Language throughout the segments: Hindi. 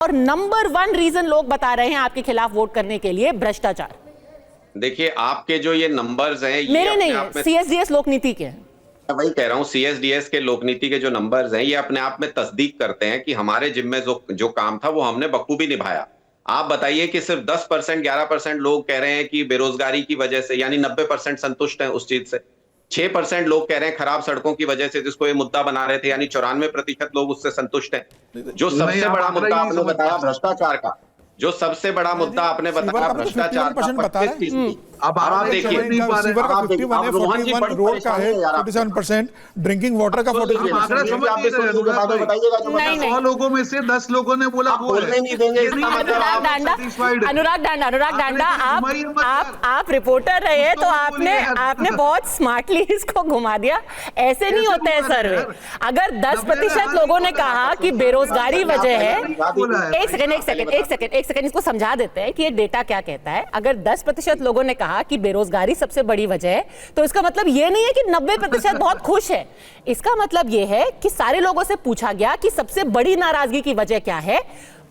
और नंबर 1 रीजन लोग बता रहे हैं आपके खिलाफ वोट करने के लिए भ्रष्टाचार। देखिए, आपके जो ये नंबर्स हैं, ये मेरे नहीं अपने है, आप में, सीएसडीएस लोकनीति के हैं। मैं वही कह रहा हूँ, सीएसडीएस के लोकनीति के जो नंबर्स हैं, ये अपने आप में तस्दीक करते हैं कि हमारे जिम्मे जो काम था वो हमने बखूबी निभाया। आप बताइए कि सिर्फ 10% 11% लोग कह रहे हैं कि बेरोजगारी की वजह से, यानी 90% संतुष्ट हैं उस चीज से। 6% लोग कह रहे हैं खराब सड़कों की वजह से, जिसको ये मुद्दा बना रहे थे, यानी 94% लोग उससे संतुष्ट हैं। जो सबसे बड़ा मुद्दा आपने बताया भ्रष्टाचार का, जो सबसे बड़ा मुद्दा आपने बताया भ्रष्टाचार का, 25%। अब आप देखिए, सीवर का 51 है, 41 रोड का है, 47%, ड्रिंकिंग वाटर का 43%। 100 लोगों में से 10 लोगों ने बोला वो है। अनुराग डांडा, आप रिपोर्टर रहे हैं तो आपने बहुत स्मार्टली इसको घुमा दिया। ऐसे नहीं होते हैं सर्वे। अगर 10% लोगों ने कहा कि बेरोजगारी वजह है, एक सेकंड इसको समझा देते हैं कि ये डेटा क्या कहता है। अगर 10% लोगों ने कहा कि बेरोजगारी सबसे बड़ी वजह है, तो इसका मतलब ये नहीं है कि 90% बहुत खुश है। इसका मतलब ये है कि सारे लोगों से पूछा गया कि सबसे बड़ी नाराजगी की वजह क्या है।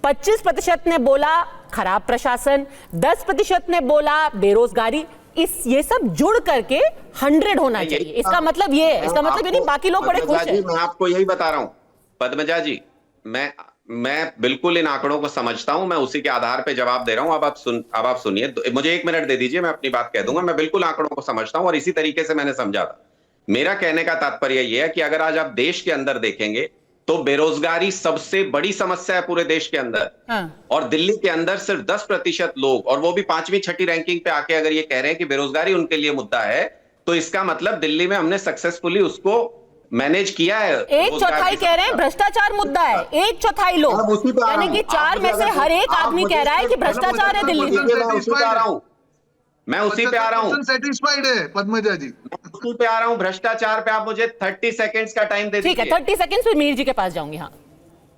25% ने बोला खराब प्रशासन, 10% ने बोला बेरोजगारी। ये सब जुड़ करके 100 होना चाहिए। इसका मतलब ये है, इसका मतलब ये नहीं बाकी लोग बड़े खुश हैं। मैं आपको यही बता रहा हूं पद्मजा जी, मैं बिल्कुल इन आंकड़ों को समझता हूं, मैं उसी के आधार पे जवाब दे रहा हूं। अब आप सुनिए, मुझे 1 मिनट दे दीजिए, मैं अपनी बात कह दूंगा। मैं बिल्कुल आंकड़ों को समझता हूं और इसी तरीके से मैंने समझा था। मेरा कहने का तात्पर्य यह है कि अगर आज आप देश के अंदर देखेंगे तो बेरोजगारी सबसे बड़ी समस्या है पूरे देश के अंदर। और दिल्ली के अंदर सिर्फ 10% लोग, और वो भी 5वीं 6ठी रैंकिंग पे आके अगर ये कह रहे हैं कि बेरोजगारी उनके लिए मुद्दा है, तो इसका मतलब दिल्ली में हमने सक्सेसफुली उसको मैनेज किया है। 1/4 कह रहे हैं भ्रष्टाचार मुद्दा है। 1/4 लोग, यानी कि 4 में से हर एक आदमी कह रहा है कि भ्रष्टाचार है दिल्ली में। मैं उसी पे आ रहा हूं, सेटिस्फाइड है पद्मजा जी, उसी पे आ रहा हूं। भ्रष्टाचार पे आप मुझे 30 सेकेंड्स का टाइम दे दीजिए। ठीक है, 30 सेकेंड्स फिर मीर जी के पास जाऊंगी। हाँ,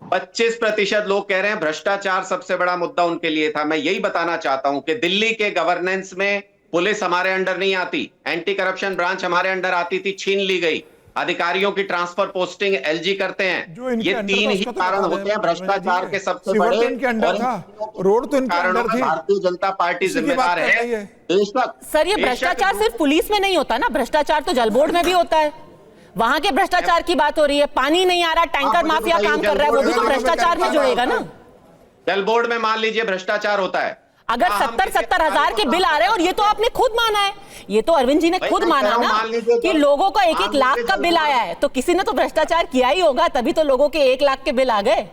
25% लोग कह रहे हैं भ्रष्टाचार सबसे बड़ा मुद्दा उनके लिए था। मैं यही बताना चाहता हूं कि दिल्ली के गवर्नेंस में पुलिस हमारे अंडर नहीं आती, एंटी करप्शन ब्रांच हमारे अंडर आती थी, छीन ली गई। अधिकारियों की ट्रांसफर पोस्टिंग एलजी करते हैं। ये 3 ही कारण होते हैं भ्रष्टाचार के सबसे बड़े। रोड तो इनके अंडर थी। भारतीय जनता पार्टी जिम्मेदार है। सर, ये भ्रष्टाचार सिर्फ पुलिस में नहीं होता ना, भ्रष्टाचार तो जल बोर्ड में भी होता है। वहां के भ्रष्टाचार की बात हो रही है। पानी नहीं आ रहा, टैंकर माफिया काम कर रहा है, वो भी तो भ्रष्टाचार में जुड़ेगा ना। जल बोर्ड में मान लीजिए भ्रष्टाचार होता है। अगर 70 हजार के बिल आ रहे हैं, और ये तो आपने खुद माना है, ये तो अरविंद जी ने खुद माना ना कि लोगों को 1-1 लाख का बिल आया है, तो किसी ने तो भ्रष्टाचार किया ही होगा, तभी तो लोगों के 1 लाख के बिल आ गए।